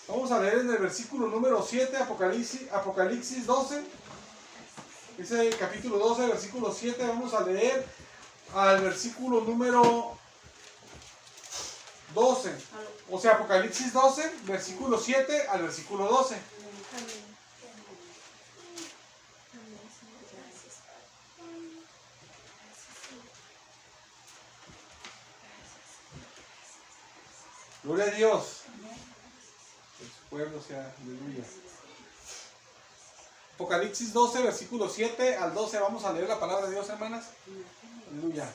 Vamos a leer en el versículo número 7, Apocalipsis 12. Dice el capítulo 12, versículo 7. Vamos a leer al versículo número 12. O sea, Apocalipsis 12, versículo 7 al versículo 12. Gloria a Dios. Que su pueblo sea, aleluya. Apocalipsis 12, versículo 7 al 12. Vamos a leer la palabra de Dios, hermanas. Aleluya.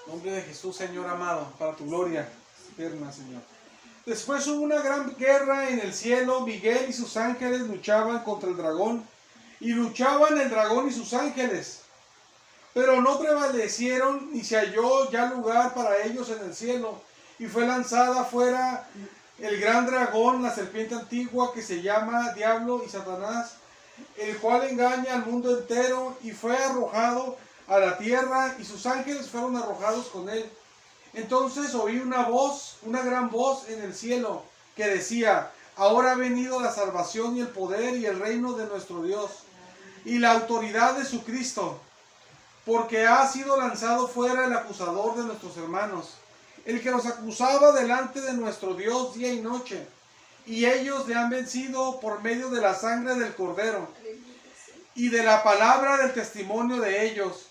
En nombre de Jesús, Señor amado, para tu gloria eterna, Señor. Después hubo una gran guerra en el cielo. Miguel y sus ángeles luchaban contra el dragón. Y luchaban el dragón y sus ángeles. Pero no prevalecieron, ni se halló ya lugar para ellos en el cielo. Y fue lanzada fuera el gran dragón, la serpiente antigua, que se llama Diablo y Satanás, el cual engaña al mundo entero, y fue arrojado a la tierra, y sus ángeles fueron arrojados con él. Entonces oí una voz, una gran voz en el cielo, que decía: ahora ha venido la salvación y el poder y el reino de nuestro Dios, y la autoridad de su Cristo, porque ha sido lanzado fuera el acusador de nuestros hermanos, el que nos acusaba delante de nuestro Dios día y noche. Y ellos le han vencido por medio de la sangre del Cordero y de la palabra del testimonio de ellos,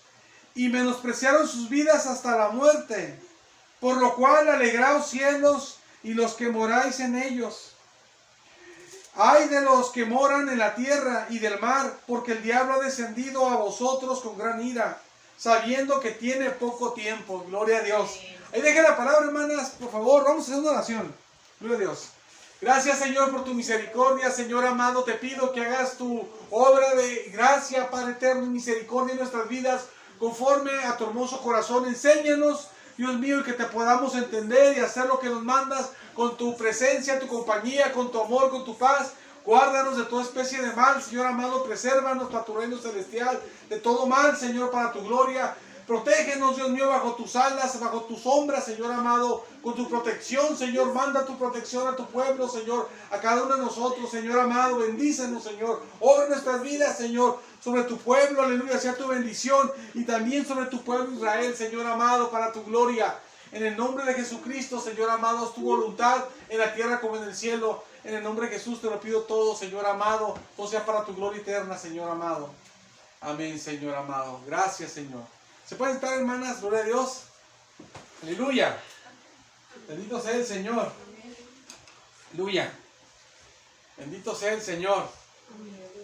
y menospreciaron sus vidas hasta la muerte. Por lo cual alegraos cielos y los que moráis en ellos. Ay de los que moran en la tierra y del mar, porque el diablo ha descendido a vosotros con gran ira, sabiendo que tiene poco tiempo. Gloria a Dios. Ahí deje la palabra, hermanas, por favor. Vamos a hacer una oración. Gloria a Dios. Gracias, Señor, por tu misericordia. Señor amado, te pido que hagas tu obra de gracia, Padre eterno, y misericordia en nuestras vidas, conforme a tu hermoso corazón. Enséñanos, Dios mío, y que te podamos entender y hacer lo que nos mandas, con tu presencia, tu compañía, con tu amor, con tu paz. Guárdanos de toda especie de mal, Señor amado. Presérvanos para tu reino celestial, de todo mal, Señor, para tu gloria. Protégenos, Dios mío, bajo tus alas, bajo tu sombra, Señor amado, con tu protección, Señor. Manda tu protección a tu pueblo, Señor, a cada uno de nosotros, Señor amado. Bendícenos, Señor. Obra nuestras vidas, Señor, sobre tu pueblo, aleluya, sea tu bendición, y también sobre tu pueblo Israel, Señor amado, para tu gloria. En el nombre de Jesucristo, Señor amado, es tu voluntad en la tierra como en el cielo. En el nombre de Jesús te lo pido todo, Señor amado, todo sea para tu gloria eterna, Señor amado. Amén, Señor amado. Gracias, Señor. ¿Se pueden estar, hermanas? Gloria a Dios. Aleluya. Bendito sea el Señor. Aleluya. Bendito sea el Señor.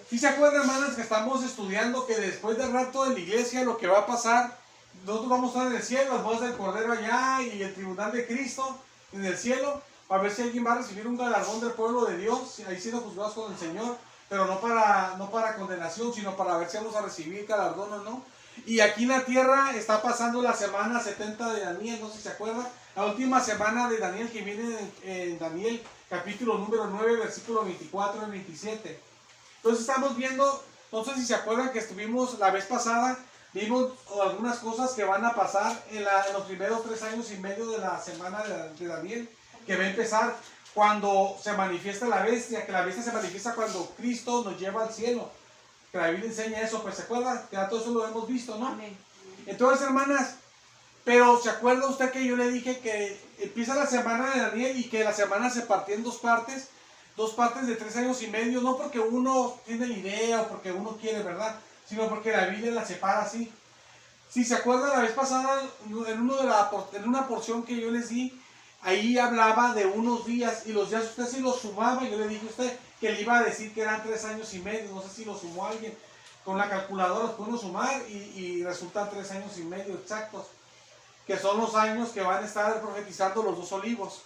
¿Sí se acuerdan, hermanas, que estamos estudiando que después del rapto de la iglesia lo que va a pasar? Nosotros vamos a estar en el cielo, las bodas del Cordero allá y el tribunal de Cristo en el cielo, para ver si alguien va a recibir un galardón del pueblo de Dios, ahí siendo juzgados con el Señor, pero no para condenación, sino para ver si vamos a recibir galardón o no. Y aquí en la tierra está pasando la semana 70 de Daniel, no sé si se acuerdan, la última semana de Daniel, que viene en Daniel capítulo número 9, versículo 24 y 27. Entonces estamos viendo, no sé si se acuerdan que estuvimos la vez pasada, vimos algunas cosas que van a pasar en los primeros 3 años y medio de la semana de Daniel, que va a empezar cuando se manifiesta la bestia, que la bestia se manifiesta cuando Cristo nos lleva al cielo. Que la Biblia enseña eso, pues se acuerda, que todo eso lo hemos visto, ¿no? Amén. Entonces, hermanas, pero ¿se acuerda usted que yo le dije que empieza la semana de Daniel y que la semana se partía en dos partes de 3 años y medio, no porque uno tiene la idea o porque uno quiere, ¿verdad? Sino porque la Biblia la separa así. Si se acuerda, la vez pasada, en una porción que yo les di, ahí hablaba de unos días, y los días usted sí los sumaba. Yo le dije a usted que le iba a decir que eran 3 años y medio, no sé si lo sumó alguien. Con la calculadora los podemos sumar y resultan 3 años y medio exactos, que son los años que van a estar profetizando los 2 olivos.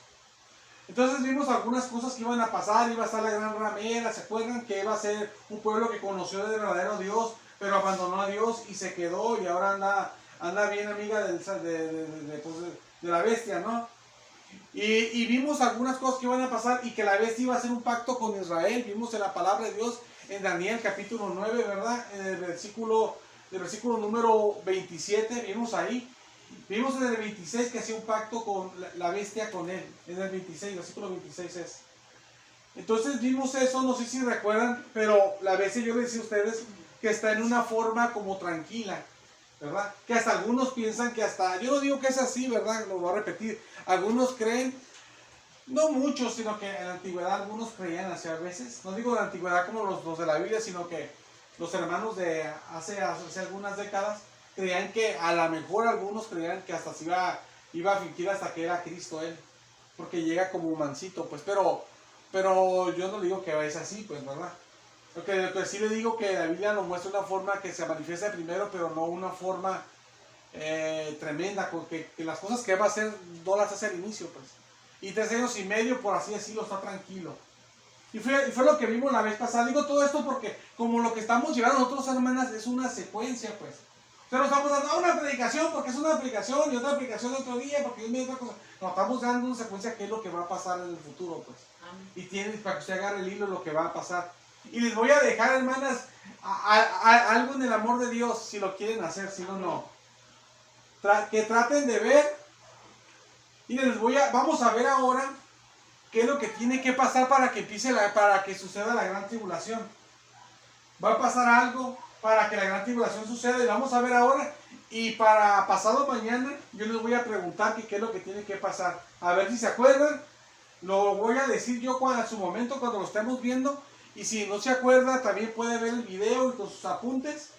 Entonces vimos algunas cosas que iban a pasar. Iba a estar la gran ramera, ¿se acuerdan? Que iba a ser un pueblo que conoció del verdadero Dios, pero abandonó a Dios y se quedó, y ahora anda bien amiga de la bestia, ¿no? Y vimos algunas cosas que iban a pasar, y que la bestia iba a hacer un pacto con Israel. Vimos en la palabra de Dios en Daniel capítulo 9, ¿verdad? En el versículo número 27, vimos ahí. Vimos en el 26 que hacía un pacto con la bestia con él. En el 26, versículo 26 es. Entonces vimos eso, no sé si recuerdan, pero a veces yo les decía a ustedes que está en una forma como tranquila, ¿verdad? Que hasta algunos piensan que hasta, yo no digo que es así, ¿verdad? Lo voy a repetir. Algunos creen, no muchos, sino que en la antigüedad algunos creían así a veces. No digo de la antigüedad como los de la Biblia, sino que los hermanos de hace algunas décadas creían que a lo mejor algunos creían que hasta se iba a fingir hasta que era Cristo él. Porque llega como humancito, pues, pero yo no digo que es así, pues, ¿verdad? Lo que sí le digo que la Biblia nos muestra una forma que se manifiesta primero, pero no una forma tremenda, porque que las cosas que va a hacer no las hace al inicio, pues. Y 3 años y medio, por así decirlo, está tranquilo. Y fue lo que vimos la vez pasada. Digo todo esto porque como lo que estamos llevando nosotros, hermanas, es una secuencia, pues. O sea, nos estamos dando una predicación porque es una predicación y otra predicación otro día porque es otra cosa. Nos estamos dando una secuencia que es lo que va a pasar en el futuro, pues. Y tienes para que usted agarre el hilo lo que va a pasar. Y les voy a dejar, hermanas, algo en el amor de Dios, si lo quieren hacer, si no, no. Que traten de ver. Y vamos a ver ahora qué es lo que tiene que pasar para que para que suceda la gran tribulación. Va a pasar algo para que la gran tribulación suceda y vamos a ver ahora. Y para pasado mañana yo les voy a preguntar qué es lo que tiene que pasar. A ver si se acuerdan. Lo voy a decir yo a su momento cuando lo estemos viendo. Y si no se acuerda, también puede ver el video y con sus apuntes.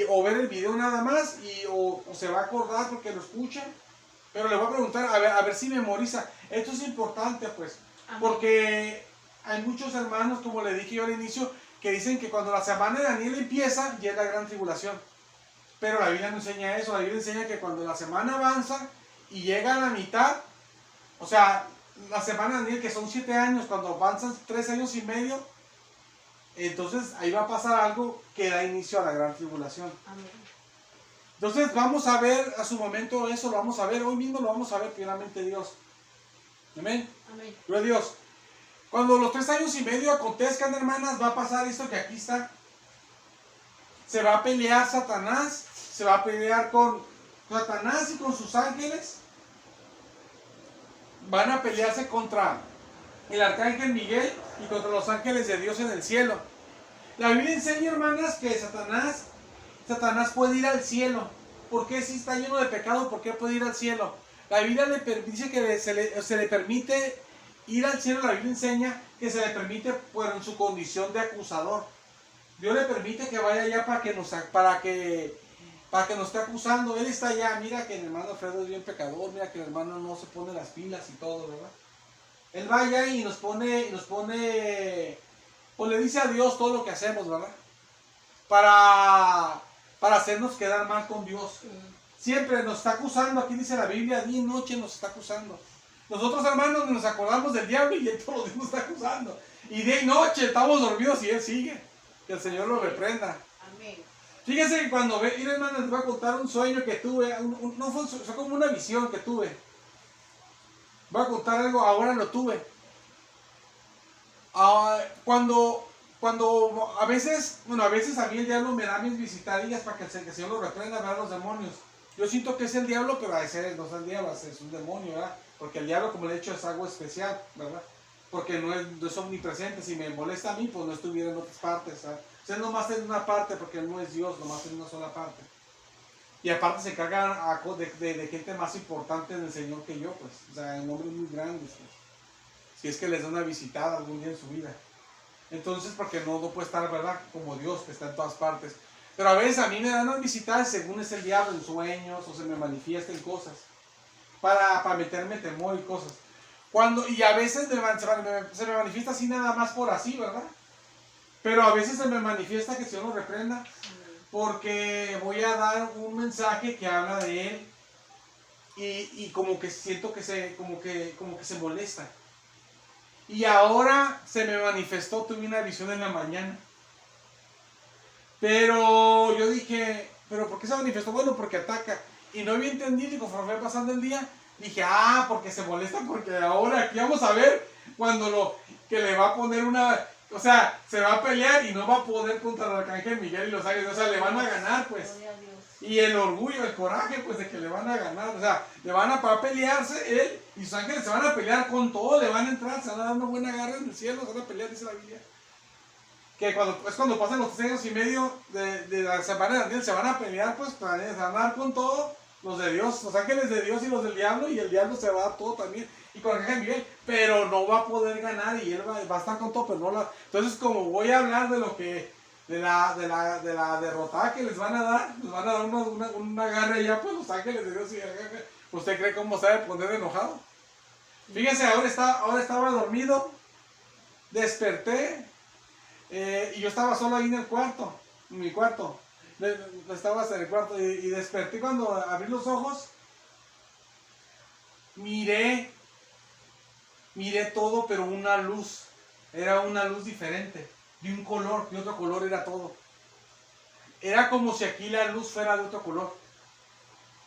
O ver el video nada más. O se va a acordar porque lo escucha. Pero le voy a preguntar, a ver si memoriza. Esto es importante, pues. Amén. Porque hay muchos hermanos, como le dije yo al inicio, que dicen que cuando la semana de Daniel empieza, llega la gran tribulación. Pero la Biblia no enseña eso. La Biblia enseña que cuando la semana avanza y llega a la mitad, o sea, la semana de Daniel, que son 7 años, cuando avanzan 3 años y medio, entonces ahí va a pasar algo que da inicio a la gran tribulación. Amén. Entonces vamos a ver a su momento eso, lo vamos a ver, hoy mismo lo vamos a ver primeramente Dios. Amén. Amén. Gloria a Dios. Cuando los 3 años y medio acontezcan, hermanas, va a pasar esto que aquí está. Se va a pelear Satanás, se va a pelear con Satanás y con sus ángeles. Van a pelearse contra el arcángel Miguel y contra los ángeles de Dios en el cielo. La Biblia enseña, hermanas, que Satanás puede ir al cielo. ¿Por qué si está lleno de pecado? ¿Por qué puede ir al cielo? La Biblia dice que se le permite ir al cielo. La Biblia enseña que se le permite en su condición de acusador. Dios le permite que vaya allá para que nos esté acusando. Él está allá. Mira que el hermano Alfredo es bien pecador. Mira que el hermano no se pone las pilas y todo, ¿verdad? Él va allá y nos pone, pues le dice a Dios todo lo que hacemos, ¿verdad? Para hacernos quedar mal con Dios. Siempre nos está acusando, aquí dice la Biblia, día y noche nos está acusando. Nosotros, hermanos, nos acordamos del diablo y él todos los días nos está acusando. Y día y noche estamos dormidos y él sigue. Que el Señor lo reprenda. Amén. Fíjense que cuando mira, hermanos, les voy a contar un sueño que tuve. No fue como una visión que tuve. Voy a contar algo, ahora lo tuve. Cuando a veces a mí el diablo me da mis visitadillas para que el Señor lo reprenda, a los demonios. Yo siento que es el diablo, pero a veces no es el diablo, es un demonio, ¿verdad? Porque el diablo, como le he dicho, es algo especial, ¿verdad? Porque no es omnipresente. Si me molesta a mí, pues no estuviera en otras partes, ¿verdad? O sea, nomás en una parte, porque él no es Dios, nomás en una sola parte. Y aparte se encarga de gente más importante del Señor que yo, pues. O sea, en hombres muy grandes, pues. Si es que les da una visitada algún día en su vida. Entonces, porque no puede estar, ¿verdad? Como Dios, que está en todas partes. Pero a veces a mí me dan unas visitas según es el diablo, en sueños, o se me manifiestan cosas. Para meterme temor y cosas. Y a veces se me manifiesta así nada más por así, ¿verdad? Pero a veces se me manifiesta que el Señor lo reprenda. Porque voy a dar un mensaje que habla de Él. Y como que siento que como que se molesta. Y ahora se me manifestó, tuve una visión en la mañana. Pero yo dije, ¿pero por qué se manifestó? Bueno, porque ataca. Y no había entendido y conforme fue pasando el día, dije, porque se molesta, porque ahora aquí vamos a ver cuando que le va a poner o sea, se va a pelear y no va a poder contra el arcángel Miguel y los ángeles. O sea, le van a ganar, pues. Y el orgullo, el coraje, pues de que le van a ganar. O sea, le van a pelearse él y sus ángeles se van a pelear con todo, le van a entrar, se van a dar una buena guerra en el cielo, se van a pelear, dice la Biblia. Que es cuando pasan los 3 años y medio de la semana de Daniel, se van a pelear, pues, se van a dar con todo los de Dios, los ángeles de Dios y los del diablo, y el diablo se va a dar todo también. Y con el ángel Miguel, pero no va a poder ganar y él va a estar con todo, pero no la. Entonces, como voy a hablar de lo que. De la derrotada que les van a dar una garra ya, pues los ángeles de Dios. Y ¿usted cree cómo se va a poner enojado? Fíjense, ahora estaba dormido, desperté, y yo estaba solo ahí en el cuarto, en mi cuarto. Estaba en el cuarto y desperté cuando abrí los ojos. Miré todo, pero una luz. Era una luz diferente. De un color, de otro color era todo. Era como si aquí la luz fuera de otro color.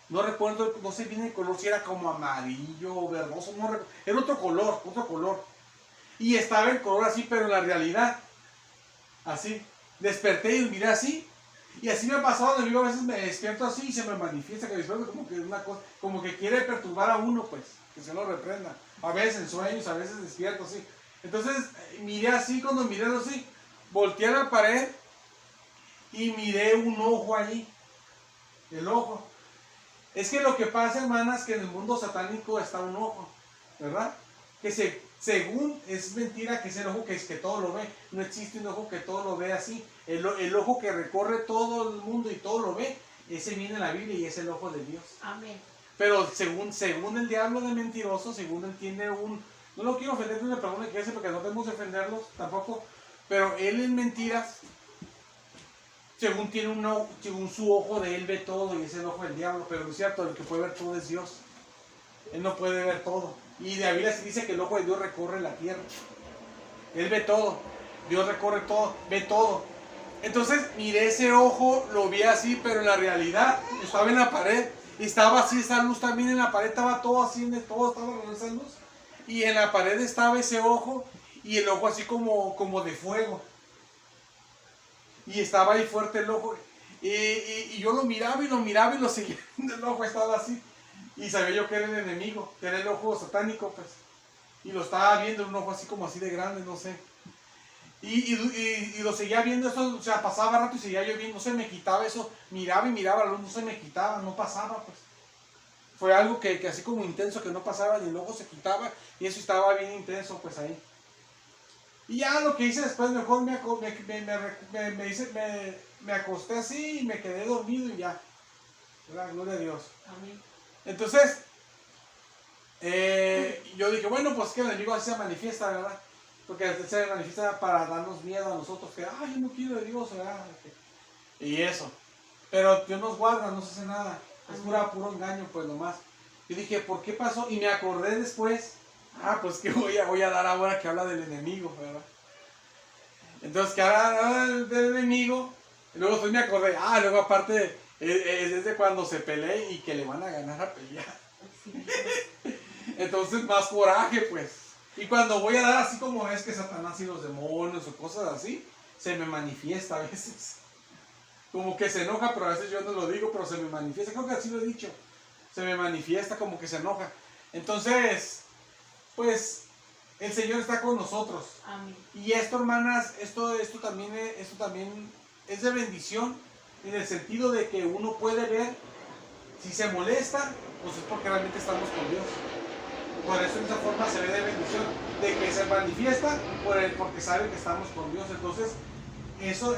No recuerdo, no sé bien el color, si era como amarillo o verdoso, no recuerdo. Era otro color. Y estaba el color así, pero en la realidad, así. Desperté y miré así. Y así me ha pasado, a veces me despierto así y se me manifiesta, que despierto como que una cosa, como que quiere perturbar a uno, pues, que se lo reprenda. A veces en sueños, a veces despierto así. Entonces, miré así, cuando miré así, volteé a la pared y miré un ojo ahí. El ojo. Es que lo que pasa, hermanas, que en el mundo satánico está un ojo, ¿verdad? Que según es mentira que es el ojo que todo lo ve. No existe un ojo que todo lo ve así. El ojo que recorre todo el mundo y todo lo ve, ese viene en la Biblia y es el ojo de Dios. Amén. Pero según el diablo de mentiroso, según él tiene no lo quiero ofender de una persona que hace porque no debemos defenderlos tampoco, pero él en mentiras, según según su ojo de él ve todo y es el ojo del diablo, pero es cierto, el que puede ver todo es Dios. Él no puede ver todo. Y de la Biblia se dice que el ojo de Dios recorre la tierra. Él ve todo. Dios recorre todo, ve todo. Entonces miré ese ojo, lo vi así, pero en la realidad estaba en la pared. Y estaba así esa luz también en la pared, estaba todo así, todo estaba con esa luz. Y en la pared estaba ese ojo, y el ojo así como de fuego. Y estaba ahí fuerte el ojo. Y yo lo miraba y lo seguía. El ojo estaba así. Y sabía yo que era el enemigo, que era el ojo satánico, pues. Y lo estaba viendo, un ojo así como así de grande, no sé. Y lo seguía viendo, eso, o sea, pasaba rato y seguía yo viendo, no se me quitaba eso. Miraba y miraba la luz, no se me quitaba, no pasaba, pues. Fue algo que así como intenso, que no pasaba, y el ojo se quitaba, y eso estaba bien intenso, pues ahí. Y ya lo que hice después, mejor me acosté así y me quedé dormido y ya. ¿Verdad? Gloria a Dios. Amén. Entonces, yo dije, bueno, pues que el enemigo así se manifiesta, ¿verdad? Porque se manifiesta para darnos miedo a nosotros, que, ay, yo no quiero de Dios, ¿verdad? Y eso. Pero Dios nos guarda, no se hace nada. Es puro engaño, pues nomás. Yo dije, ¿por qué pasó? Y me acordé después, pues que voy a dar ahora que habla del enemigo, ¿verdad? Entonces, que habla del enemigo, y luego después me acordé, luego aparte, es desde cuando se pelee y que le van a ganar a pelear. Entonces, más coraje, pues. Y cuando voy a dar así como es que Satanás y los demonios o cosas así, se me manifiesta a veces. Como que se enoja, pero a veces yo no lo digo, pero se me manifiesta. Creo que así lo he dicho. Se me manifiesta como que se enoja. Entonces, pues, el Señor está con nosotros. Amén. Y esto, hermanas, esto también es de bendición, en el sentido de que uno puede ver, si se molesta, pues es porque realmente estamos con Dios. Por eso de esa forma se ve de bendición, de que se manifiesta porque sabe que estamos con Dios. Entonces, eso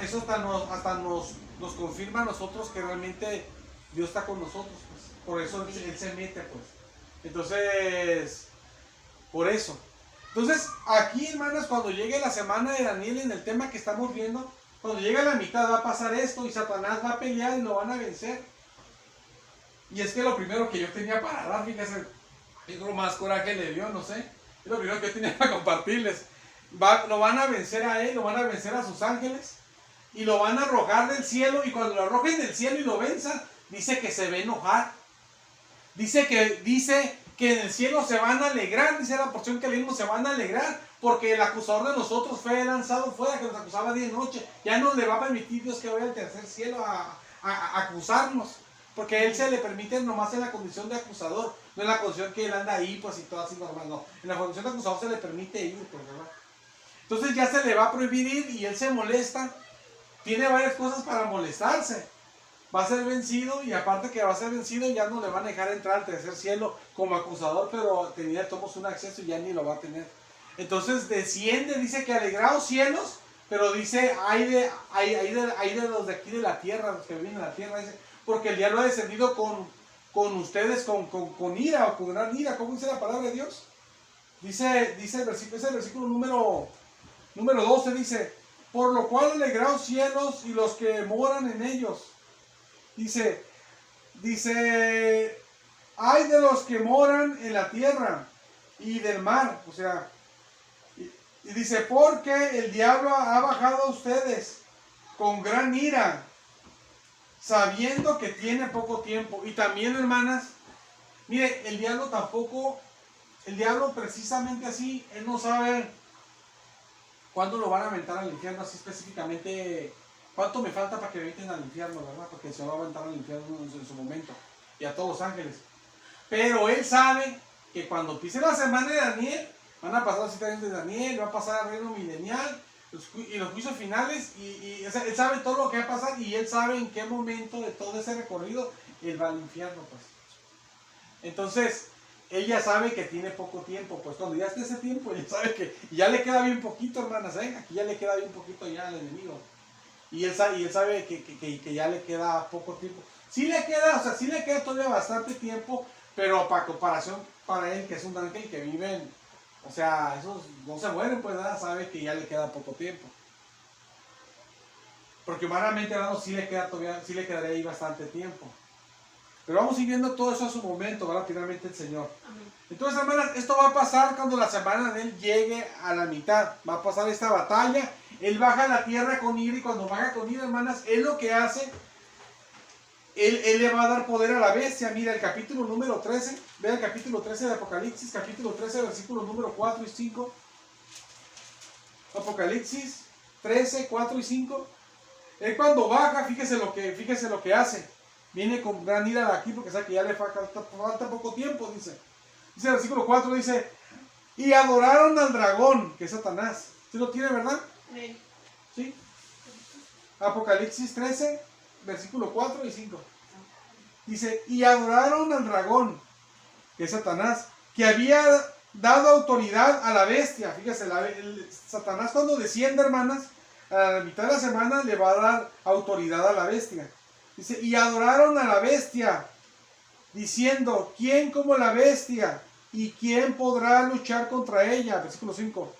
hasta nos confirma a nosotros que realmente Dios está con nosotros, pues. Por eso Él se mete, pues. Entonces, por eso. Entonces, aquí, hermanas, cuando llegue la semana de Daniel, en el tema que estamos viendo, cuando llegue a la mitad va a pasar esto y Satanás va a pelear y lo van a vencer. Y es que lo primero que yo tenía para dar, fíjense, es lo más coraje le dio, no sé, es lo primero que yo tenía para compartirles. Lo van a vencer a él, lo van a vencer a sus ángeles y lo van a arrojar del cielo, y cuando lo arrojen del cielo y lo venzan, dice que se va a enojar. Dice que en el cielo se van a alegrar, dice la porción que leímos, se van a alegrar, porque el acusador de nosotros fue lanzado fuera, que nos acusaba día y noche. Ya no le va a permitir Dios que vaya al tercer cielo a acusarnos. Porque a él se le permite nomás en la condición de acusador, no en la condición que él anda ahí, pues y todo así normal, no. En la condición de acusador se le permite ir, pues, ¿verdad? Entonces ya se le va a prohibir ir y él se molesta. Tiene varias cosas para molestarse. Va a ser vencido y aparte que va a ser vencido ya no le van a dejar entrar al tercer cielo como acusador, pero tenía tomos un acceso y ya ni lo va a tener. Entonces desciende, dice que alegraos cielos, pero dice hay de los de aquí de la tierra, los que viven en la tierra, dice, porque el diablo ha descendido con ustedes con ira o con gran ira. ¿Cómo dice la palabra de Dios? Dice el versículo, ese versículo número 12 dice, por lo cual alegraos cielos y los que moran en ellos. Dice, hay de los que moran en la tierra y del mar, o sea, y dice, porque el diablo ha bajado a ustedes con gran ira, sabiendo que tiene poco tiempo. Y también, hermanas, mire, el diablo precisamente así, él no sabe cuándo lo van a aventar al infierno, así específicamente. ¿Cuánto me falta para que me meten al infierno, verdad? Porque se va a aventar al infierno en su momento. Y a todos los ángeles. Pero él sabe que cuando pise la semana de Daniel, van a pasar los 7 años de Daniel, va a pasar el reino milenial, y los juicios finales, o sea, él sabe todo lo que va a pasar, y él sabe en qué momento de todo ese recorrido, él va al infierno, pues. Entonces, ella sabe que tiene poco tiempo, pues cuando ya esté ese tiempo, ella sabe que ya le queda bien poquito, hermanas, aquí ya le queda bien poquito ya al enemigo. Y él sabe que ya le queda poco tiempo. Sí le queda todavía bastante tiempo, pero para comparación para él, que es un ángel que vive, o sea, esos no se mueren, pues nada, sabe que ya le queda poco tiempo. Porque humanamente hablando sí le quedaría ahí bastante tiempo. Pero vamos a ir viendo todo eso a su momento, ¿verdad? Finalmente el Señor. Amén. Entonces, hermanas, esto va a pasar cuando la semana de él llegue a la mitad. Va a pasar esta batalla. Él baja a la tierra con ira, y cuando baja con ira, hermanas, él lo que hace, él le va a dar poder a la bestia. Mira el capítulo número 13. Ve el capítulo 13 de Apocalipsis, capítulo 13, versículos número 4 y 5. Apocalipsis 13, 4 y 5. Él cuando baja, fíjese lo que hace. Viene con gran ira de aquí porque sabe que ya le falta poco tiempo, dice. Dice el versículo 4, dice, y adoraron al dragón, que es Satanás. ¿Sí lo tiene, verdad? Sí. ¿Sí? Apocalipsis 13, versículo 4 y 5. Dice, y adoraron al dragón, que es Satanás, que había dado autoridad a la bestia. Fíjese, Satanás cuando desciende, hermanas, a la mitad de la semana le va a dar autoridad a la bestia. Dice, y adoraron a la bestia, diciendo, ¿quién como la bestia? ¿Y quién podrá luchar contra ella? Versículo 5.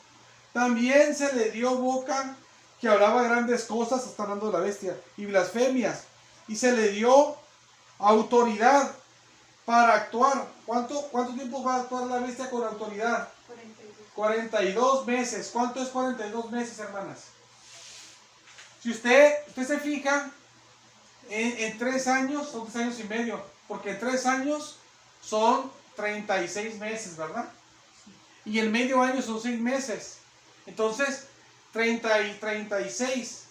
También se le dio boca que hablaba grandes cosas, está hablando de la bestia, y blasfemias. Y se le dio autoridad para actuar. ¿Cuánto tiempo va a actuar la bestia con autoridad? 42 meses. ¿Cuánto es 42 meses, hermanas? Si usted se fija, en 3 años, son 3 años y medio, porque 3 años son 36 meses, ¿verdad? Y el medio año son 6 meses. Entonces, 36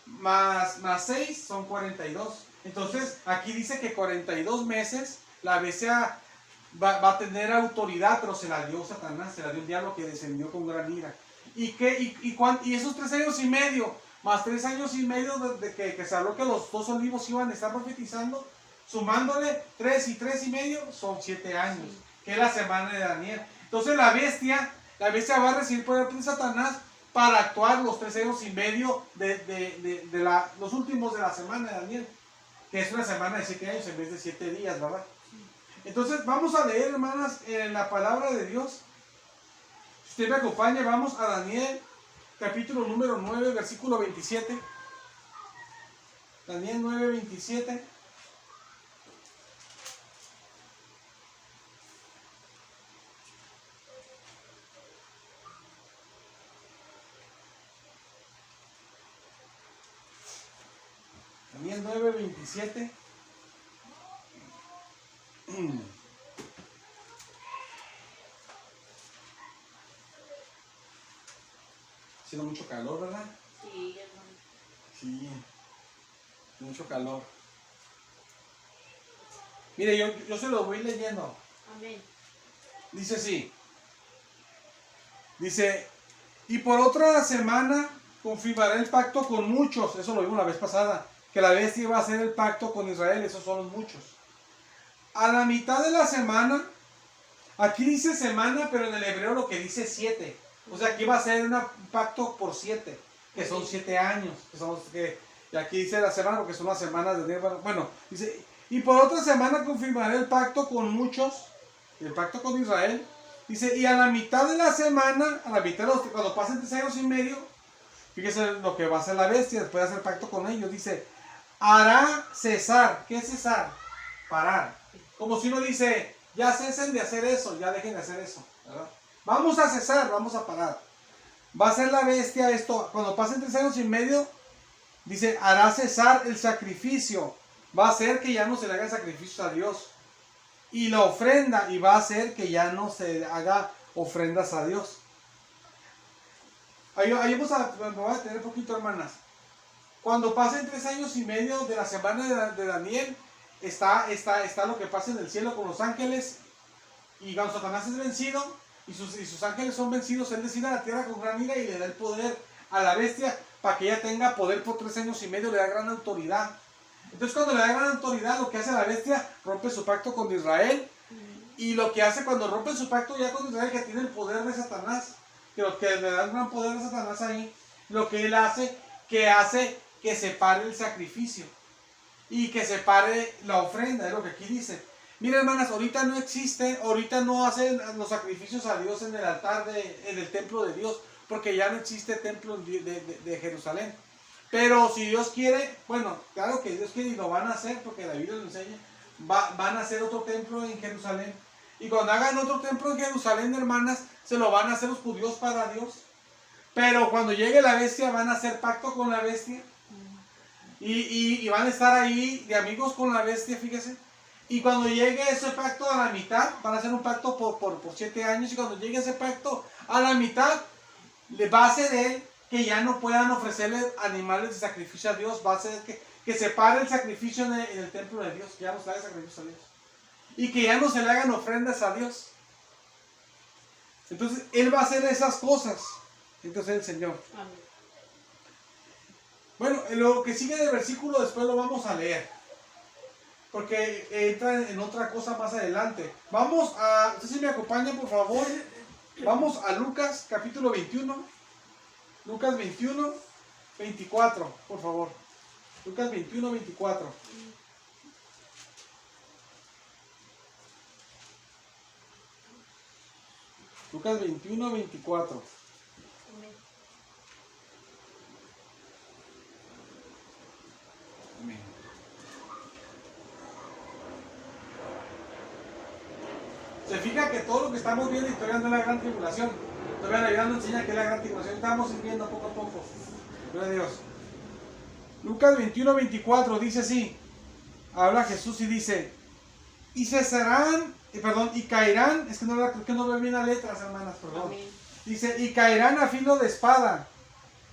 más 6 son 42. Entonces, aquí dice que 42 meses la bestia va a tener autoridad, pero se la dio Satanás, se la dio el diablo que descendió con gran ira. Y esos 3 años y medio, más 3 años y medio de que se habló que los 2 olivos iban a estar profetizando, sumándole 3 y 3 y medio, son 7 años, que es la semana de Daniel. Entonces la bestia va a recibir poder de Satanás para actuar los 3 años y medio de los últimos de la semana de Daniel, que es una semana de 7 años en vez de 7 días, ¿verdad? Entonces vamos a leer, hermanas, en la palabra de Dios. Si usted me acompaña, vamos a Daniel, capítulo número 9, versículo 27. Daniel 9, 27. Daniel 9, 27. Haciendo mucho calor, ¿verdad? Sí, hermano. Sí, mucho calor. Mire, yo se lo voy leyendo. Amén. Dice así. Dice, y por otra semana confirmaré el pacto con muchos. Eso lo vimos la vez pasada. Que la bestia iba a hacer el pacto con Israel. Esos son los muchos. A la mitad de la semana, aquí dice semana, pero en el hebreo lo que dice 7. O sea, aquí va a ser un pacto por 7, que son 7 años. Y aquí dice la semana porque son las semanas de Dios. Bueno, dice, y por otra semana confirmaré el pacto con muchos, el pacto con Israel. Dice, y a la mitad de la semana, a la mitad de cuando pasen 3 años y medio, fíjese lo que va a hacer la bestia después de hacer pacto con ellos. Dice, hará cesar. ¿Qué es cesar? Parar. Como si uno dice, ya cesen de hacer eso, ya dejen de hacer eso, ¿verdad? Vamos a cesar, vamos a parar. Va a ser la bestia esto, cuando pasen 3 años y medio, dice, hará cesar el sacrificio. Va a hacer que ya no se le hagan sacrificios a Dios. Y la ofrenda, y va a hacer que ya no se haga ofrendas a Dios. Ahí me voy a detener un poquito, hermanas. Cuando pasen 3 años y medio de la semana de Daniel, está lo que pasa en el cielo con los ángeles. Y cuando Satanás es vencido, y sus ángeles son vencidos, él desciende a la tierra con gran ira y le da el poder a la bestia para que ella tenga poder por 3 años y medio, le da gran autoridad. Entonces cuando le da gran autoridad, lo que hace la bestia, rompe su pacto con Israel. Y lo que hace cuando rompe su pacto ya con Israel, que tiene el poder de Satanás, que le da un gran poder de Satanás ahí, lo que él hace que separe el sacrificio y que separe la ofrenda, es lo que aquí dice. Miren, hermanas, ahorita no hacen los sacrificios a Dios en el altar, en el templo de Dios, porque ya no existe templo de Jerusalén. Pero si Dios quiere, bueno, claro que Dios quiere y lo van a hacer, porque la Biblia lo enseña, van a hacer otro templo en Jerusalén. Y cuando hagan otro templo en Jerusalén, hermanas, se lo van a hacer los judíos para Dios. Pero cuando llegue la bestia, van a hacer pacto con la bestia. Y van a estar ahí de amigos con la bestia, fíjese. Y cuando llegue ese pacto a la mitad, van a hacer un pacto por 7 años. Y cuando llegue ese pacto a la mitad, le va a hacer él que ya no puedan ofrecerle animales de sacrificio a Dios. Va a hacer que separe el sacrificio en el templo de Dios. Que ya no se le haga sacrificio a Dios. Y que ya no se le hagan ofrendas a Dios. Entonces, él va a hacer esas cosas. Entonces, el Señor. Amén. Bueno, lo que sigue del versículo después lo vamos a leer. Porque entra en otra cosa más adelante. Vamos a, no sé si me acompañan por favor. Vamos a Lucas capítulo 21. Lucas 21, 24, por favor. Lucas 21, 24. Lucas 21, 24. Amén. Amén. Se fija que todo lo que estamos viendo y todavía no es la gran tribulación. Todavía la Biblia nos enseña que es la gran tribulación. Estamos viendo poco a poco. Gloria a Dios. Lucas 21, 24 dice así. Habla Jesús y dice, y cesarán, y caerán, es que no veo bien las letras, hermanas, perdón. Amén. Dice, y caerán a filo de espada,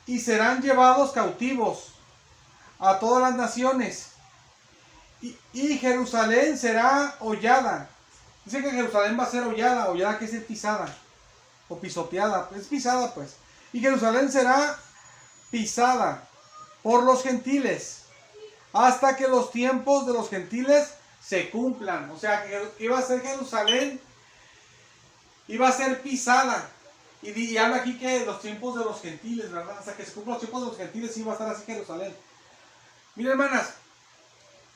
y serán llevados cautivos a todas las naciones, y Jerusalén será hollada. Dice que Jerusalén va a ser hollada que es pisada, o pisoteada, es pisada pues. Y Jerusalén será pisada por los gentiles, hasta que los tiempos de los gentiles se cumplan. O sea, que iba a ser Jerusalén, iba a ser pisada. Y habla aquí que los tiempos de los gentiles, ¿verdad? Hasta que se cumplan los tiempos de los gentiles, iba a estar así Jerusalén. Miren, hermanas,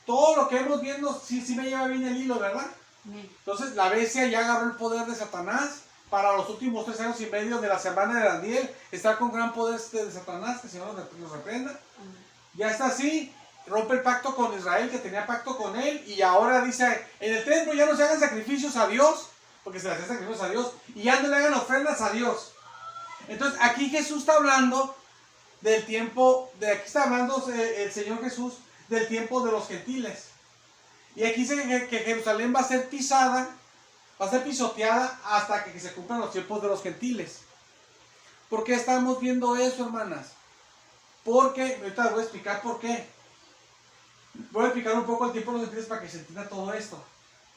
todo lo que hemos viendo, sí me lleva bien el hilo, ¿verdad? Entonces, la bestia ya agarró el poder de Satanás. Para los últimos 3 años y medio de la semana de Daniel, está con gran poder de Satanás, que el Señor nos reprenda. Ya está así. Rompe el pacto con Israel, que tenía pacto con él, y ahora dice, en el templo ya no se hagan sacrificios a Dios, porque se le hacen sacrificios a Dios, y ya no le hagan ofrendas a Dios. Entonces aquí Jesús está hablando del tiempo, aquí está hablando el Señor Jesús del tiempo de los gentiles. Y aquí dice que Jerusalén va a ser pisada, va a ser pisoteada hasta que se cumplan los tiempos de los gentiles. ¿Por qué estamos viendo eso, hermanas? Porque, ahorita les voy a explicar por qué. Voy a explicar un poco el tiempo de los gentiles para que se entienda todo esto.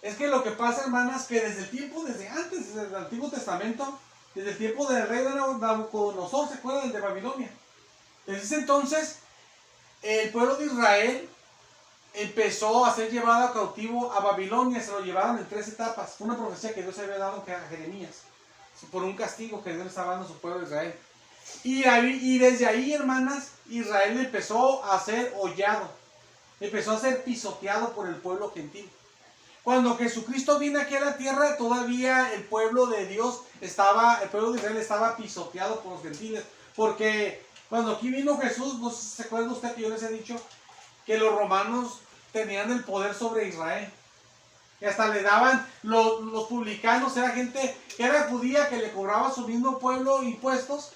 Es que lo que pasa, hermanas, que desde antes, desde el Antiguo Testamento, desde el tiempo del rey de Nabucodonosor, ¿se acuerdan de Babilonia? Desde ese entonces, el pueblo de Israel empezó a ser llevado cautivo a Babilonia. Se lo llevaron en 3 etapas. Fue una profecía que Dios había dado a Jeremías, por un castigo que Dios estaba dando a su pueblo de Israel. Y desde ahí, hermanas, Israel empezó a ser hollado, empezó a ser pisoteado por el pueblo gentil. Cuando Jesucristo vino aquí a la tierra, todavía el pueblo de Dios el pueblo de Israel estaba pisoteado por los gentiles. Porque cuando aquí vino Jesús, no sé si se acuerda usted que yo les he dicho que los romanos tenían el poder sobre Israel. Y hasta le daban, los publicanos, era gente que era judía, que le cobraba a su mismo pueblo impuestos,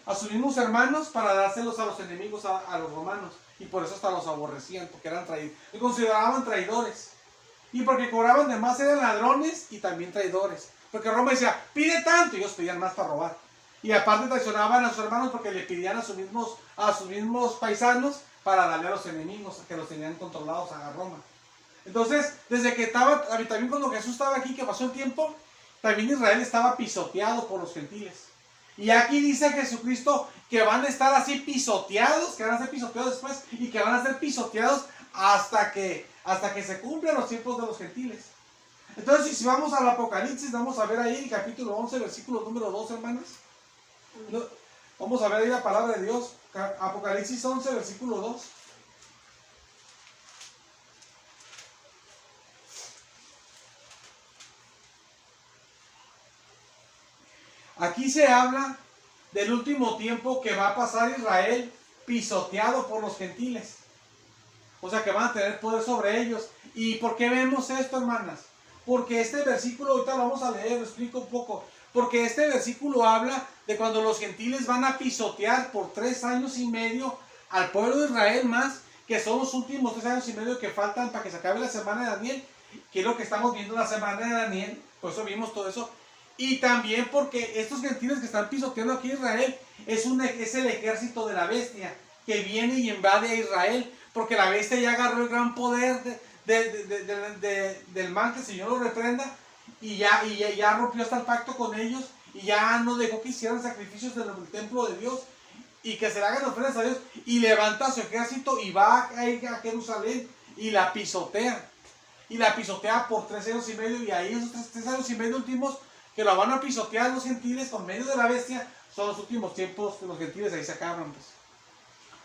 a sus mismos hermanos, para dárselos a los enemigos, a los romanos. Y por eso hasta los aborrecían, porque eran traidores. Y consideraban traidores. Y porque cobraban de más, eran ladrones y también traidores. Porque Roma decía, pide tanto, y ellos pedían más para robar. Y aparte traicionaban a sus hermanos porque le pedían a sus mismos paisanos para darle a los enemigos, que los tenían controlados a Roma. Entonces, desde que también cuando Jesús estaba aquí, que pasó el tiempo, también Israel estaba pisoteado por los gentiles. Y aquí dice Jesucristo que van a estar así pisoteados, que van a ser pisoteados después, y que van a ser pisoteados hasta que se cumplan los tiempos de los gentiles. Entonces, si vamos al Apocalipsis, vamos a ver ahí el capítulo 11, versículo número 2, hermanas. Vamos a ver ahí la palabra de Dios. Apocalipsis 11, versículo 2. Aquí se habla del último tiempo que va a pasar Israel pisoteado por los gentiles. O sea que van a tener poder sobre ellos. ¿Y por qué vemos esto, hermanas? Porque este versículo, ahorita lo vamos a leer, lo explico un poco. Porque este versículo habla de cuando los gentiles van a pisotear por 3 años y medio al pueblo de Israel más, que son los últimos 3 años y medio que faltan para que se acabe la semana de Daniel, que es lo que estamos viendo la semana de Daniel, por eso vimos todo eso. Y también porque estos gentiles que están pisoteando aquí a Israel es el ejército de la bestia que viene y invade a Israel, porque la bestia ya agarró el gran poder del mal, que el Señor lo reprenda, y ya rompió hasta el pacto con ellos, y ya no dejó que hicieran sacrificios en el templo de Dios, y que se le hagan ofrendas a Dios, y levanta su ejército y va a Jerusalén y la pisotea. Y la pisotea por 3 años y medio, y ahí esos 3 años y medio últimos que la van a pisotear los gentiles con medio de la bestia, son los últimos tiempos que los gentiles ahí se acaban. Pues.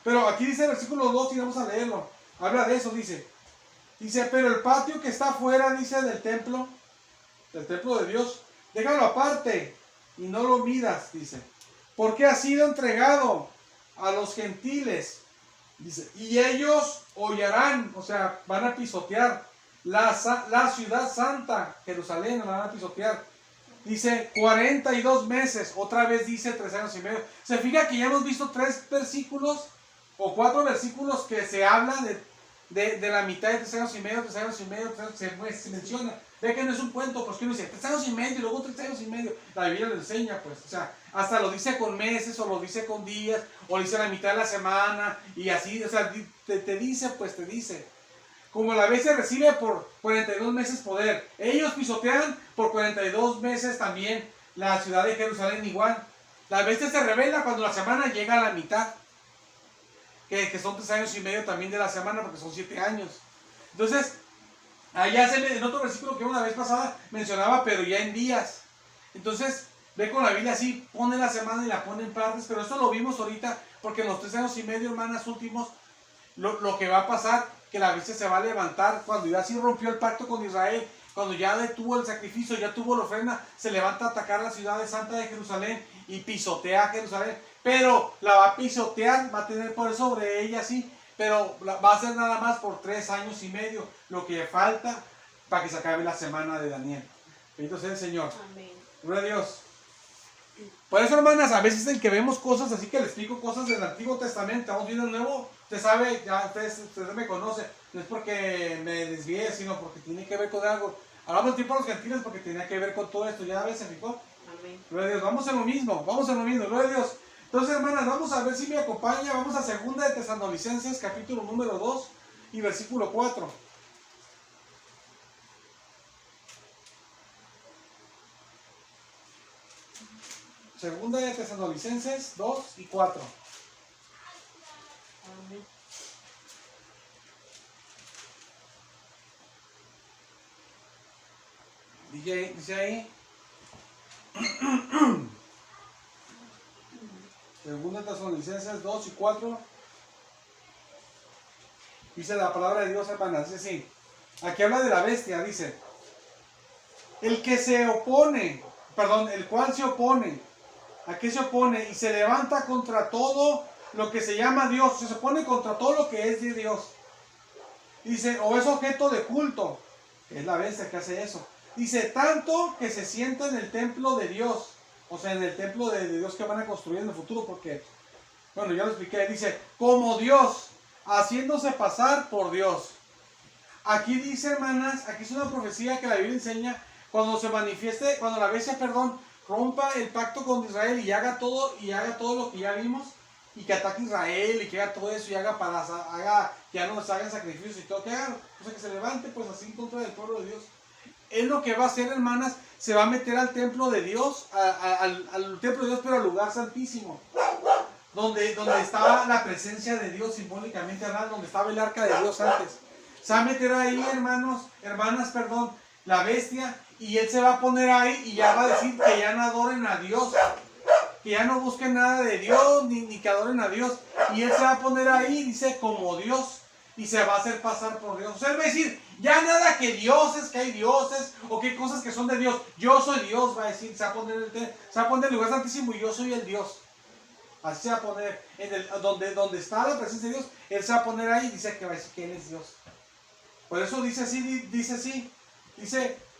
Pero aquí dice el versículo 2 y vamos a leerlo. Habla de eso, dice, pero el patio que está afuera, dice, del templo de Dios, déjalo aparte y no lo midas, dice, porque ha sido entregado a los gentiles, dice, y ellos hollarán, o sea, van a pisotear la ciudad santa, Jerusalén, la van a pisotear. Dice 42 meses, otra vez dice 3 años y medio. Se fija que ya hemos visto 3 versículos o 4 versículos que se habla de la mitad de 3 años y medio, 3 años y medio, se menciona. Ve que no es un cuento, pues que uno dice 3 años y medio y luego 3 años y medio. La Biblia lo enseña, pues. O sea, hasta lo dice con meses, o lo dice con días, o lo dice la mitad de la semana, y así, o sea, te dice, pues te dice. Como la bestia recibe por 42 meses poder, ellos pisotean por 42 meses también la ciudad de Jerusalén igual. La bestia se revela cuando la semana llega a la mitad, que son 3 años y medio también de la semana, porque son 7 años. Entonces, allá en otro versículo que una vez pasada mencionaba, pero ya en días. Entonces, ve con la Biblia así, pone la semana y la pone en partes, pero esto lo vimos ahorita, porque en los 3 años y medio, hermanas, últimos, lo que va a pasar, que la bestia se va a levantar cuando ya sí rompió el pacto con Israel, cuando ya detuvo el sacrificio, ya tuvo la ofrenda, se levanta a atacar la ciudad de Santa de Jerusalén y pisotea a Jerusalén, pero la va a pisotear, va a tener poder sobre ella, sí, pero va a ser nada más por 3 años y medio, lo que falta para que se acabe la semana de Daniel. Bendito sea el Señor. Amén. Gloria a Dios. Por eso, hermanas, a veces en que vemos cosas así, que les explico cosas del Antiguo Testamento, estamos viendo el Nuevo, usted sabe, ya usted me conoce, no es porque me desvíe, sino porque tiene que ver con algo. Hablamos del tiempo de los gentiles porque tenía que ver con todo esto, ya ves, ¿se fijó? Amén. Gloria a Dios, vamos en lo mismo, gloria a Dios. Entonces, hermanas, vamos a ver si me acompaña, vamos a 2 de Tesalonicenses, capítulo número 2 y versículo 4. Segunda de Tesalonicenses 2 y 4. Amén. Dice ahí. Segunda de Tesalonicenses 2 y 4. Dice la palabra de Dios, hermanas. Dice así. Aquí habla de la bestia, dice. El que se opone, perdón, el cual se opone. ¿A qué se opone? Y se levanta contra todo lo que se llama Dios. Se opone contra todo lo que es de Dios. Dice, o es objeto de culto. Es la bestia que hace eso. Dice, tanto que se sienta en el templo de Dios. O sea, en el templo de Dios que van a construir en el futuro. Porque, bueno, ya lo expliqué. Dice, como Dios, haciéndose pasar por Dios. Aquí dice, hermanas, aquí es una profecía que la Biblia enseña. Cuando se manifieste, cuando la bestia, rompa el pacto con Israel y haga todo lo que ya vimos. Y que ataque a Israel y que haga todo eso y haga que ya no les hagan sacrificios y todo, que haga, o sea, que se levante pues así en contra del pueblo de Dios. Él lo que va a hacer, hermanas, se va a meter al templo de Dios, al templo de Dios, pero al lugar santísimo, donde estaba la presencia de Dios simbólicamente hablando, donde estaba el arca de Dios antes. Se va a meter ahí, hermanas, la bestia, y él se va a poner ahí y ya va a decir que ya no adoren a Dios, que ya no busquen nada de Dios, ni que adoren a Dios. Y él se va a poner ahí, dice, como Dios, y se va a hacer pasar por Dios. O sea, él va a decir, ya nada que dioses, que hay dioses, o que cosas que son de Dios. Yo soy Dios, va a decir, se va a poner en el lugar santísimo y yo soy el Dios. Así se va a poner, donde está la presencia de Dios, él se va a poner ahí y dice que va a decir que él es Dios. Por eso dice así,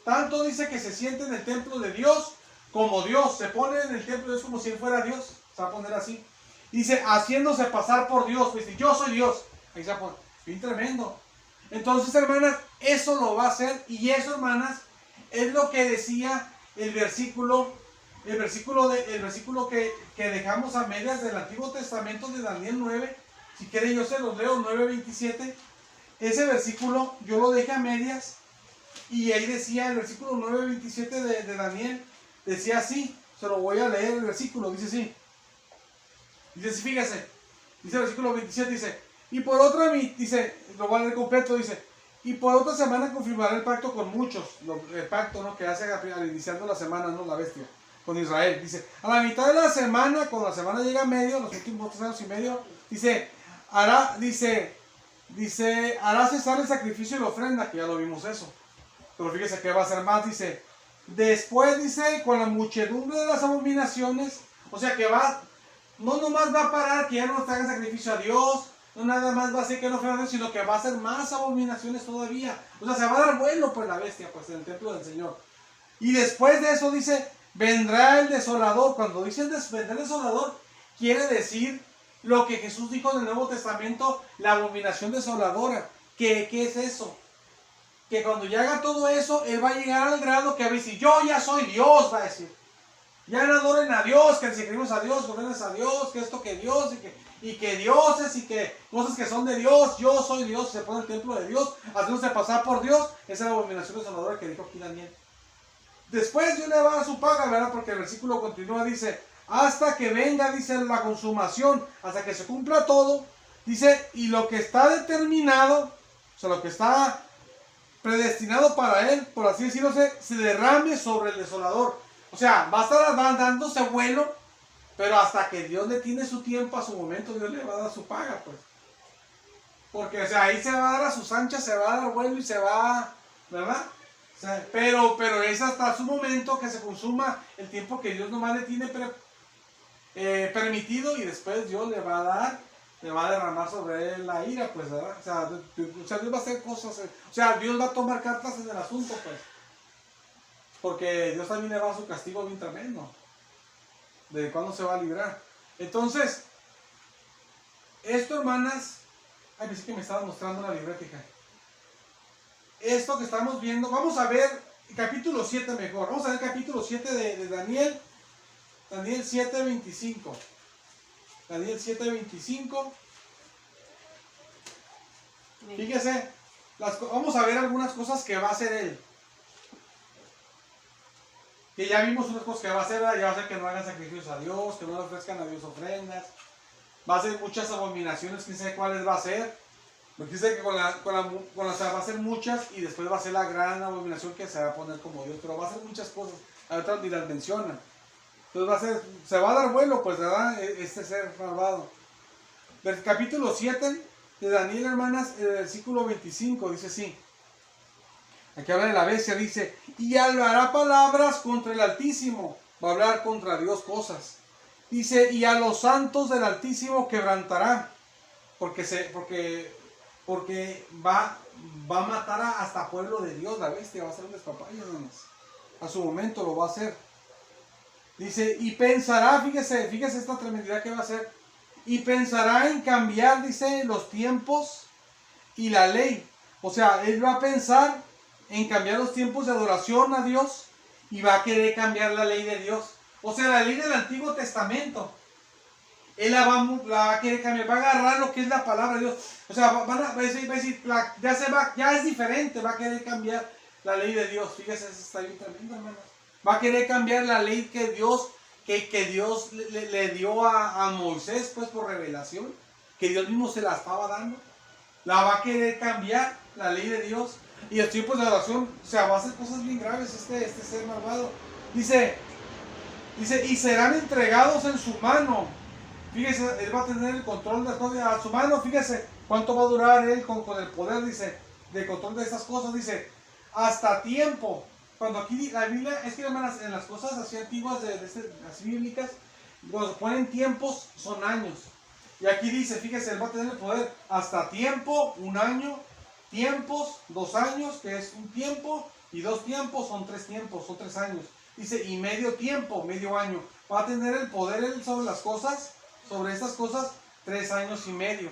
tanto dice que se siente en el templo de Dios, como Dios, se pone en el templo de Dios como si él fuera Dios, se va a poner así. Dice, haciéndose pasar por Dios, pues, yo soy Dios. Ahí se va a poner, bien tremendo. Entonces, hermanas, eso lo va a hacer, y eso, hermanas, es lo que decía el versículo que dejamos a medias del Antiguo Testamento de Daniel 9. Si quieren yo se los leo, 9:27. Ese versículo yo lo dejé a medias, y ahí decía el versículo 9:27 de Daniel. Decía así, se lo voy a leer el versículo, dice así. Dice así, fíjese. Dice el versículo 27, dice, y por otra, dice, lo voy a leer completo, dice, y por otra semana confirmará el pacto con muchos. El pacto, ¿no?, que hace al iniciando la semana, ¿no?, la bestia, con Israel. Dice, a la mitad de la semana, cuando la semana llega a medio, los últimos 3 años y medio, dice, hará cesar el sacrificio y la ofrenda, que ya lo vimos eso. Pero fíjese que va a hacer más, dice, después, dice, con la muchedumbre de las abominaciones, o sea que no nomás va a parar que ya no te hagan sacrificio a Dios, no nada más va a hacer que no ofrendan a Dios, sino que va a hacer más abominaciones todavía. O sea, se va a dar vuelo pues la bestia, pues, en el templo del Señor. Y después de eso dice, vendrá el desolador. Cuando dice vendrá el desolador, quiere decir lo que Jesús dijo en el Nuevo Testamento, la abominación desoladora. ¿Qué es eso? Que cuando ya haga todo eso, él va a llegar al grado que va a decir, yo ya soy Dios, va a decir. Ya no adoren a Dios, que seguimos a Dios, gobiernes a Dios, que esto que Dios, y que dioses, y que cosas que son de Dios, yo soy Dios, se pone el templo de Dios, haciéndose pasar por Dios. Esa es la abominación desoladora que dijo aquí Daniel. Después Dios le va a dar su paga, ¿verdad? Porque el versículo continúa, dice, hasta que venga, dice, la consumación, hasta que se cumpla todo, dice, y lo que está determinado, o sea, lo que está predestinado para él, por así decirlo, se derrame sobre el desolador. O sea, va a estar dándose vuelo, pero hasta que Dios le tiene su tiempo, a su momento, Dios le va a dar su paga, pues. Porque, o sea, ahí se va a dar a sus anchas, se va a dar vuelo y se va, ¿verdad? O sea, pero es hasta su momento que se consuma el tiempo que Dios nomás le tiene permitido, y después Dios le va a derramar sobre él la ira, pues, ¿verdad? O sea, Dios va a hacer cosas, o sea, Dios va a tomar cartas en el asunto, pues. Porque Dios también le va a su castigo bien tremendo. ¿De cuándo se va a librar? Entonces, esto, hermanas, ay, pensé que me estaba mostrando una libretica. Esto que estamos viendo, vamos a ver el capítulo 7 mejor. Vamos a ver el capítulo 7 de Daniel. Daniel 7:25. Daniel 7:25. Fíjese, vamos a ver algunas cosas que va a hacer él. Que ya vimos unas cosas que va a hacer, ¿verdad? Ya va a hacer que no hagan sacrificios a Dios, que no le ofrezcan a Dios ofrendas. Va a hacer muchas abominaciones, quién sabe cuáles va a hacer. Porque dice que va a hacer muchas y después va a ser la gran abominación que se va a poner como Dios. Pero va a hacer muchas cosas, a otras ni las menciona. Entonces se va a dar vuelo, pues, ¿verdad? Este ser malvado. Del capítulo 7 de Daniel, hermanas, el versículo 25, dice así. Aquí habla de la bestia, dice, y hablará palabras contra el Altísimo. Va a hablar contra Dios cosas. Dice, y a los santos del Altísimo quebrantará. Porque va a matar hasta pueblo de Dios, la bestia. Va a ser un despapalle, hermanos. A su momento lo va a hacer. Dice, y pensará, fíjese esta tremendidad que va a hacer. Y pensará en cambiar, dice, los tiempos y la ley. O sea, él va a pensar en cambiar los tiempos de adoración a Dios y va a querer cambiar la ley de Dios. O sea, la ley del Antiguo Testamento. Él la va a querer cambiar, va a agarrar lo que es la palabra de Dios. O sea, va a decir, ya es diferente, va a querer cambiar la ley de Dios. Fíjese, eso está bien tremendo, hermano. Va a querer cambiar la ley que Dios le dio a Moisés, pues por revelación, que Dios mismo se la estaba dando. La va a querer cambiar, la ley de Dios. Y el tiempo de adoración, o sea, va a hacer cosas bien graves este ser malvado. Dice, y serán entregados en su mano. Fíjese, él va a tener el control de las cosas a su mano. Fíjese cuánto va a durar él con el poder, dice, de control de estas cosas. Dice, hasta tiempo. Cuando aquí la Biblia, es que hermanas, en las cosas así antiguas, así bíblicas, cuando ponen tiempos, son años. Y aquí dice, fíjese, él va a tener el poder hasta tiempo, un año, tiempos, 2 años, que es un tiempo, y 2 tiempos, son 3 tiempos, son 3 años. Dice, y medio tiempo, medio año. Va a tener el poder él sobre las cosas, sobre estas cosas, 3 años y medio.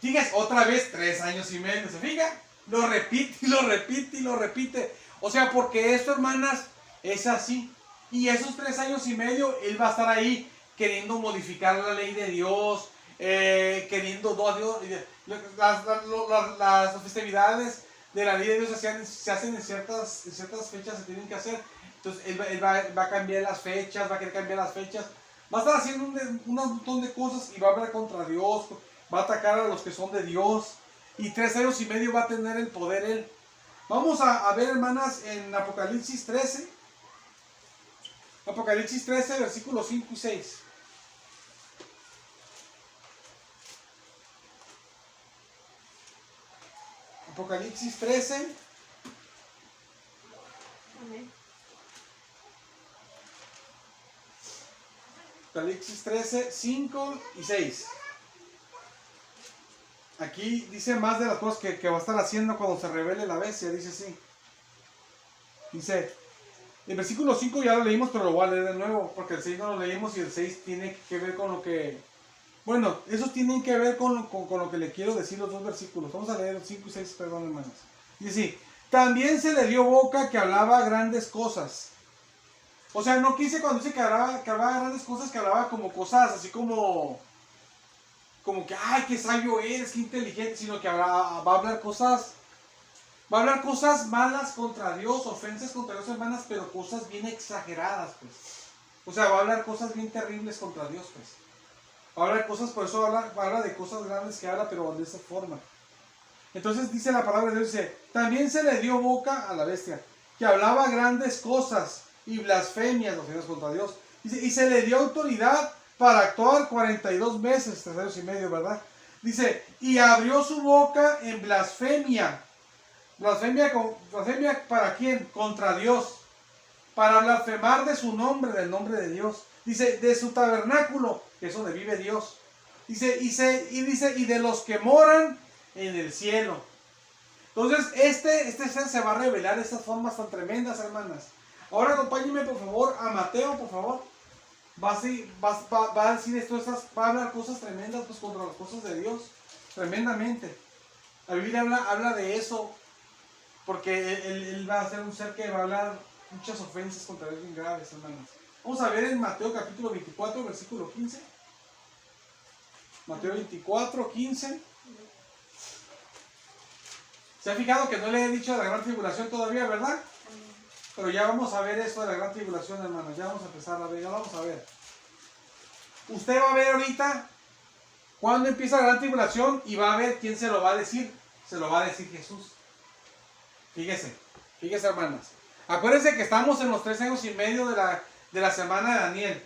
Fíjese, otra vez 3 años y medio, ¿se fija? Lo repite y lo repite y lo repite. O sea, porque esto, hermanas, es así. Y esos 3 años y medio, él va a estar ahí queriendo modificar la ley de Dios, queriendo no a Dios. Las festividades de la ley de Dios se hacen en ciertas fechas, se tienen que hacer. Entonces él va a cambiar las fechas, va a querer cambiar las fechas. Va a estar haciendo un montón de cosas y va a hablar contra Dios, va a atacar a los que son de Dios. Y 3 años y medio va a tener el poder él. Vamos a ver, hermanas, en Apocalipsis 13. Apocalipsis 13, versículos 5 y 6. Apocalipsis 13. Amén. Apocalipsis 13, 5 y 6. Aquí dice más de las cosas que va a estar haciendo cuando se revele la bestia. Dice así. Dice, el versículo 5 ya lo leímos, pero lo voy a leer de nuevo, porque el 6 no lo leímos y el 6 tiene que ver con lo que... Bueno, esos tienen que ver con lo que le quiero decir los 2 versículos. Vamos a leer 5 y 6, perdón, hermanos. Dice así, también se le dio boca que hablaba grandes cosas. O sea, no quise cuando dice que hablaba grandes cosas, que hablaba como cosas así como que, ay, qué sabio eres, qué inteligente, sino que va a hablar cosas malas contra Dios, ofensas contra Dios, hermanas, pero cosas bien exageradas, pues. O sea, va a hablar cosas bien terribles contra Dios, pues. Va a hablar cosas, por eso habla de cosas grandes que habla, pero de esa forma. Entonces dice la palabra de Dios, dice, también se le dio boca a la bestia, que hablaba grandes cosas y blasfemias, ofensas contra Dios. Dice, y se le dio autoridad para actuar 42 meses, 3 años y medio, ¿verdad? Dice, y abrió su boca en blasfemia. ¿Blasfemia para quién? Contra Dios. Para blasfemar de su nombre, del nombre de Dios. Dice, de su tabernáculo, que es donde vive Dios. Dice, y de los que moran en el cielo. Entonces, este ser se va a revelar de estas formas tan tremendas, hermanas. Ahora acompáñenme, por favor, a Mateo, por favor. Va a decir esto, va a hablar cosas tremendas, pues, contra las cosas de Dios. Tremendamente. La Biblia habla de eso. Porque él va a ser un ser que va a hablar muchas ofensas contra Dios bien graves, hermanos. Vamos a ver en Mateo capítulo 24, versículo 15. Mateo 24, 15. ¿Se ha fijado que no le he dicho de la gran tribulación todavía, verdad? Pero ya vamos a ver esto de la gran tribulación, hermanos. Ya vamos a empezar a ver, ya vamos a ver. Usted va a ver ahorita cuando empieza la gran tribulación y va a ver quién se lo va a decir. Se lo va a decir Jesús. Fíjese, hermanas. Acuérdense que estamos en los 3 años y medio de la semana de Daniel.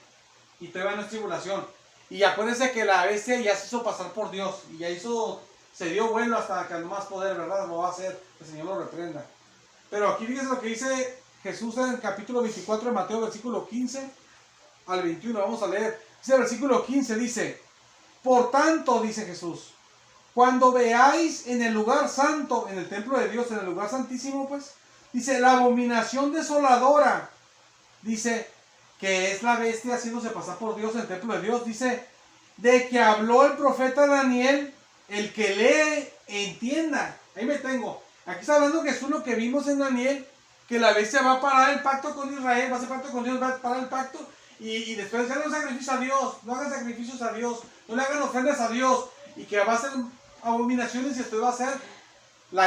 Y todavía no es tribulación. Y acuérdense que la bestia ya se hizo pasar por Dios. Y ya se dio vuelo hasta que no más poder, ¿verdad? Lo va a hacer. El Señor lo reprenda. Pero aquí fíjense lo que dice Jesús en el capítulo 24 de Mateo, versículo 15 al 21. Vamos a leer. Dice el versículo 15, dice: por tanto, dice Jesús, cuando veáis en el lugar santo, en el templo de Dios, en el lugar santísimo, pues, dice, la abominación desoladora, dice, que es la bestia haciéndose pasar por Dios en el templo de Dios, dice, de que habló el profeta Daniel, el que lee, entienda. Ahí me tengo. Aquí está hablando Jesús lo que vimos en Daniel, que la bestia va a parar el pacto con Israel, va a hacer pacto con Dios, va a parar el pacto, y después hagan sacrificios a Dios, no hagan sacrificios a Dios, no le hagan ofrendas a Dios, y que va a hacer abominaciones, y después va a ser va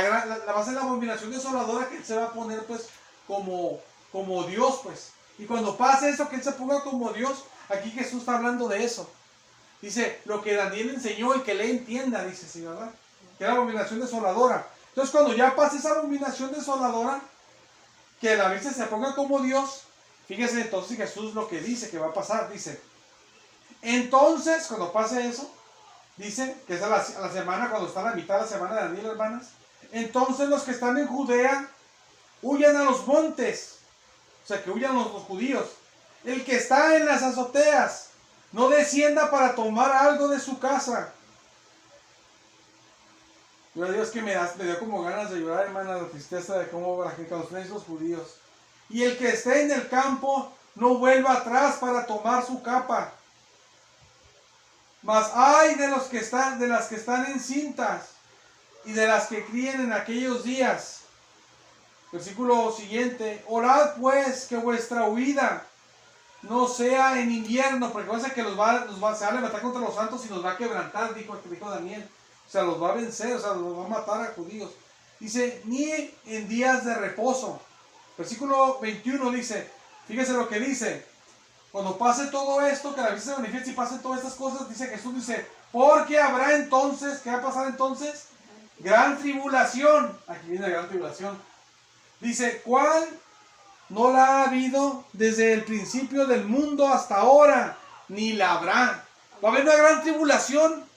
a ser la abominación desoladora, que él se va a poner pues como Dios, pues. Y cuando pase eso, que él se ponga como Dios, aquí Jesús está hablando de eso. Dice, lo que Daniel enseñó, el que le entienda, dice, sí, ¿verdad? Que es la abominación desoladora. Entonces cuando ya pase esa abominación desoladora, que la bestia se ponga como Dios, fíjese entonces Jesús lo que dice que va a pasar, dice, entonces cuando pase eso, dice que es a la semana, cuando está a la mitad de la semana de Daniel, hermanas, entonces los que están en Judea huyan a los montes, o sea que huyan los judíos. El que está en las azoteas no descienda para tomar algo de su casa. Yo Dios que me dio como ganas de llorar, hermana, la tristeza de cómo la gente, los judíos. Y el que esté en el campo no vuelva atrás para tomar su capa. Mas ay de las que están encintas y de las que críen en aquellos días. Versículo siguiente. Orad pues que vuestra huida no sea en invierno, porque va a ser que se va a levantar contra los santos y los va a quebrantar, dijo Daniel. O sea, los va a vencer, o sea, los va a matar a judíos. Dice, ni en días de reposo. Versículo 21 dice, fíjese lo que dice. Cuando pase todo esto, que la bestia se manifieste y pase todas estas cosas, dice Jesús, dice, porque habrá entonces, ¿qué va a pasar entonces? Gran tribulación. Aquí viene la gran tribulación. Dice, ¿cuál no la ha habido desde el principio del mundo hasta ahora? Ni la habrá. Va a haber una gran tribulación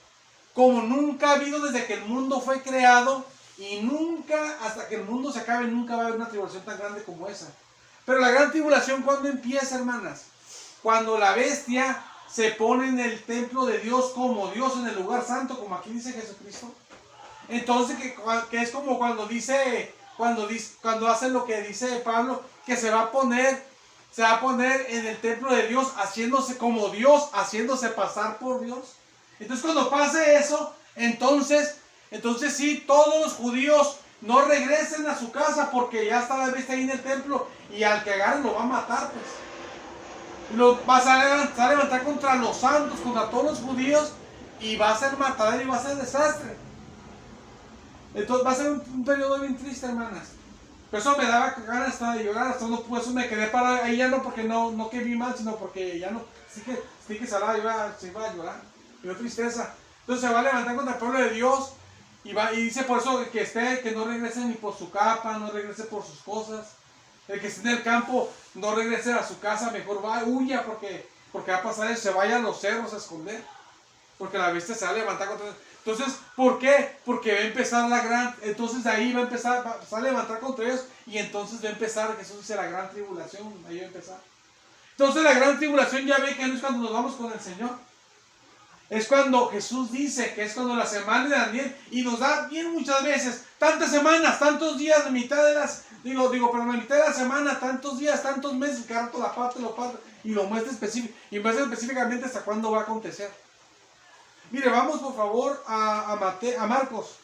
como nunca ha habido desde que el mundo fue creado, y nunca, hasta que el mundo se acabe, nunca va a haber una tribulación tan grande como esa. Pero la gran tribulación, ¿cuándo empieza, hermanas? Cuando la bestia se pone en el templo de Dios como Dios, en el lugar santo, como aquí dice Jesucristo. Entonces, que es como cuando hacen lo que dice Pablo, que se va a poner en el templo de Dios, haciéndose como Dios, haciéndose pasar por Dios. Entonces cuando pase eso, entonces sí, todos los judíos no regresen a su casa, porque ya está la bestia ahí en el templo, y al que agarren lo va a matar, pues. Va a levantar contra los santos, contra todos los judíos, y va a ser matadero y va a ser desastre. Entonces va a ser un periodo bien triste, hermanas. Por eso me daba ganas hasta de llorar, hasta no, por eso me quedé parado ahí, ya no porque no que vi mal, sino porque ya no, sí que se iba a llorar, me dio tristeza. Entonces se va a levantar contra el pueblo de Dios, y dice por eso que no regrese ni por su capa, no regrese por sus cosas. El que esté en el campo no regrese a su casa, mejor huya, porque va a pasar eso, se vaya a los cerros a esconder, porque la bestia se va a levantar contra ellos. Entonces, ¿por qué? Porque va a empezar entonces de ahí va a levantar contra ellos, y entonces va a empezar, Jesús dice, la gran tribulación, ahí va a empezar. Entonces la gran tribulación, ya ve que no es cuando nos vamos con el Señor. Es cuando Jesús dice que es cuando la semana de Daniel, y nos da bien muchas veces, tantas semanas, tantos días, la mitad de la mitad de la semana, tantos días, tantos meses, que harto la parte, y lo muestra específicamente hasta cuándo va a acontecer. Mire, vamos por favor a Marcos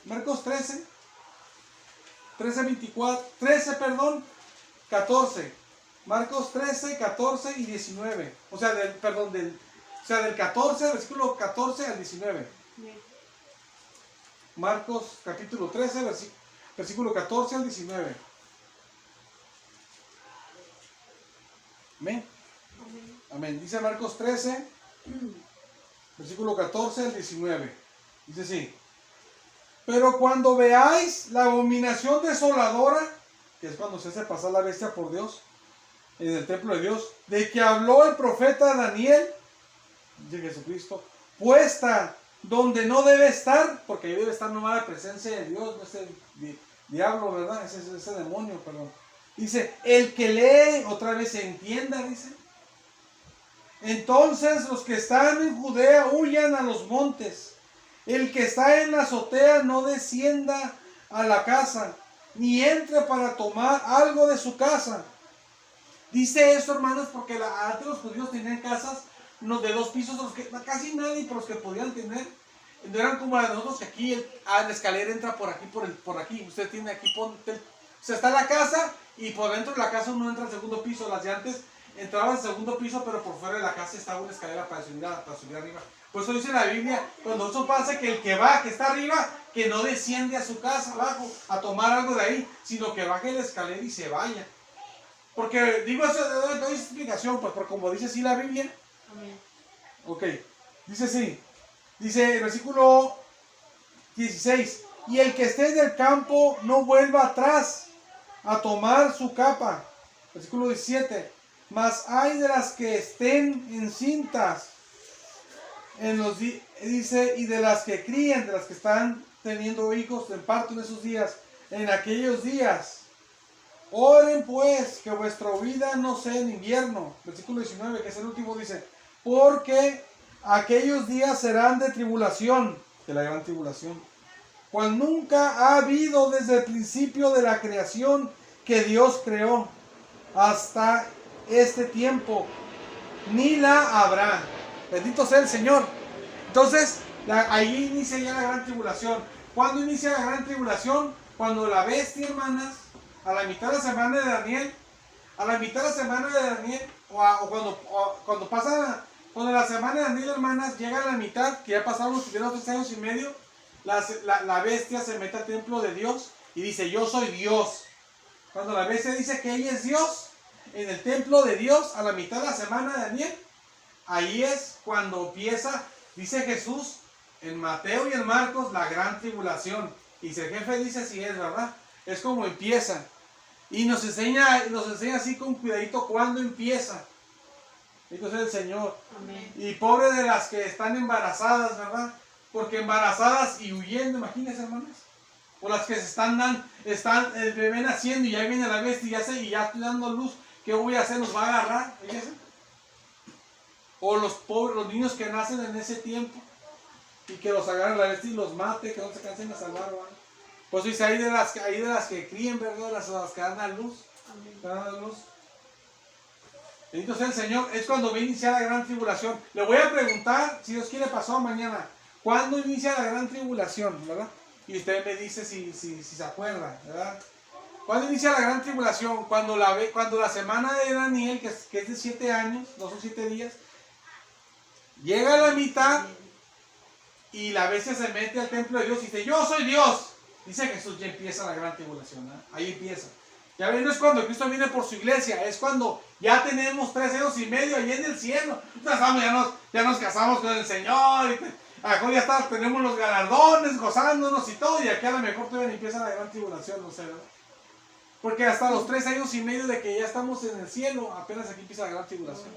13, 14. Marcos 13, 14 y 19. O sea, del 14, versículo 14 al 19. Marcos capítulo 13, versículo 14 al 19. Amén. Amén. Dice Marcos 13, versículo 14 al 19. Dice así. Pero cuando veáis la abominación desoladora, que es cuando se hace pasar la bestia por Dios, en el templo de Dios, de que habló el profeta Daniel, dice Jesucristo, puesta donde no debe estar, porque ahí debe estar nomás la presencia de Dios, no es el diablo, ¿verdad? Ese demonio, perdón. Dice, el que lee, otra vez se entienda, dice. Entonces los que están en Judea huyan a los montes. El que está en la azotea no descienda a la casa, ni entre para tomar algo de su casa. Dice esto, hermanos, porque antes los judíos tenían casas de 2 pisos, casi nadie, pero los que podían tener, no eran como la de nosotros, que aquí la escalera entra por aquí, por aquí. Usted tiene aquí, o sea, está la casa y por dentro de la casa uno entra al segundo piso. Las de antes entraban al segundo piso, pero por fuera de la casa estaba una escalera para subir arriba. Por eso dice la Biblia, cuando eso pasa, que el que está arriba, que no desciende a su casa abajo a tomar algo de ahí, sino que baje la escalera y se vaya. Porque digo eso, doy explicación, pues, porque como dice así la Biblia. Amén. Ok, dice así, dice el versículo 16, y el que esté en el campo no vuelva atrás a tomar su capa. Versículo 17, mas hay de las que estén encintas, dice, y de las que críen, de las que están teniendo hijos en parto en esos días, en aquellos días. Oren pues que vuestra vida no sea en invierno. Versículo 19, que es el último, dice, porque aquellos días serán de tribulación, de la gran tribulación, cual nunca ha habido desde el principio de la creación que Dios creó hasta este tiempo, ni la habrá. Bendito sea el Señor. Entonces, ahí inicia ya la gran tribulación. ¿Cuándo inicia la gran tribulación? Cuando la bestia, hermanas, a la mitad de la semana de Daniel, cuando la semana de Daniel, hermanas, llega a la mitad, que ya pasaron los primeros 3 años y medio, la bestia se mete al templo de Dios y dice, yo soy Dios. Cuando la bestia dice que ella es Dios, en el templo de Dios, a la mitad de la semana de Daniel, ahí es cuando empieza, dice Jesús, en Mateo y en Marcos, la gran tribulación. Y si el jefe dice así es, ¿verdad? Es como empieza. Y nos enseña así con cuidadito cuándo empieza. Entonces el Señor. Amén. Y pobre de las que están embarazadas, ¿verdad? Porque embarazadas y huyendo, imagínense, hermanas. O las que están el bebé naciendo y ya viene la bestia y ya estoy dando luz. ¿Qué voy a hacer? ¿Nos va a agarrar? Fíjense. O los pobres, los niños que nacen en ese tiempo y que los agarren la bestia y los mate, que no se cansen de salvar, ¿verdad? Pues dice, hay de las que críen, ¿verdad? Las que dan a luz. Amén. Bendito sea el Señor. Es cuando va a iniciar la gran tribulación. Le voy a preguntar, si Dios quiere, pasado mañana, ¿cuándo inicia la gran tribulación? ¿Verdad? Y usted me dice si se acuerda, ¿verdad? ¿Cuándo inicia la gran tribulación? Cuando la semana de Daniel, que es de 7 años, no son 7 días, llega a la mitad y la bestia se mete al templo de Dios y dice, yo soy Dios. Dice Jesús, ya empieza la gran tribulación, ¿eh? Ahí empieza. Ya ven, no es cuando Cristo viene por su iglesia, es cuando ya tenemos 3 años y medio ahí en el cielo. Ya nos casamos con el Señor, ya tenemos los galardones, gozándonos y todo, y aquí a lo mejor todavía empieza la gran tribulación, no sé, ¿verdad? Porque hasta los 3 años y medio de que ya estamos en el cielo, apenas aquí empieza la gran tribulación.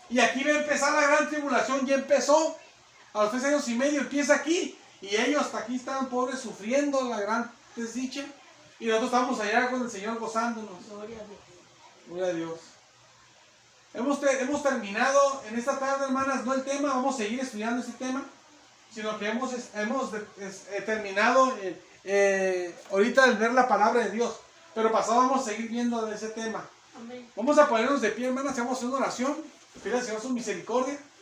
Y aquí va a empezar la gran tribulación, ya empezó. A los 3 años y medio empieza aquí. Y ellos hasta aquí estaban pobres sufriendo la gran desdicha. Y nosotros estamos allá con el Señor gozándonos. Gloria a Dios. Hemos terminado en esta tarde, hermanas, no el tema, vamos a seguir estudiando este tema, sino que hemos terminado ahorita el ver la palabra de Dios. Pero pasado vamos a seguir viendo ese tema. Amén. Vamos a ponernos de pie, hermanas, y vamos a hacer una oración. Pide al Señor su misericordia.